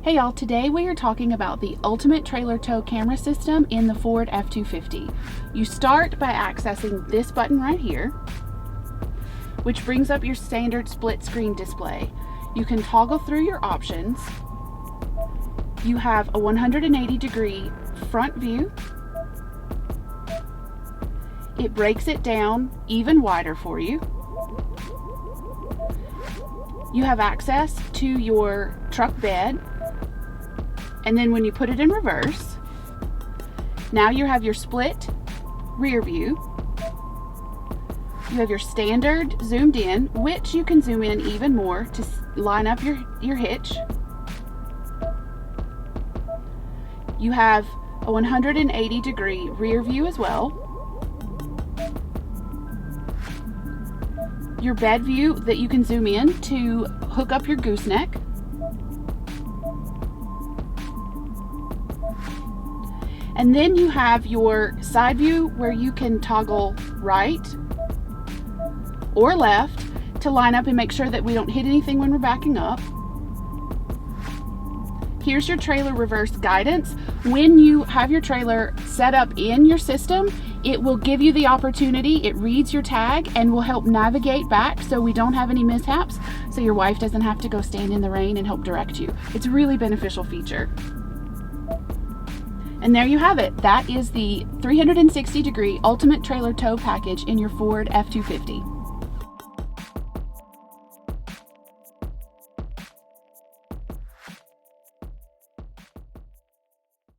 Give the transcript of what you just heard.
Hey y'all, today we are talking about the ultimate trailer tow camera system in the Ford F-250. You start by accessing this button right here, which brings up your standard split screen display. You can toggle through your options. You have a 180-degree front view. It breaks it down even wider for you. You have access to your truck bed. And then when you put it in reverse, now you have your split rear view. You have your standard zoomed in, which you can zoom in even more to line up your hitch. You have a 180-degree rear view as well. Your bed view that you can zoom in to hook up your gooseneck. And then you have your side view where you can toggle right or left to line up and make sure that we don't hit anything when we're backing up. Here's your trailer reverse guidance. When you have your trailer set up in your system, it will give you the opportunity, it reads your tag and will help navigate back so we don't have any mishaps, so your wife doesn't have to go stand in the rain and help direct you. It's a really beneficial feature. And there you have it. That is the 360-degree ultimate trailer tow package in your Ford F-250.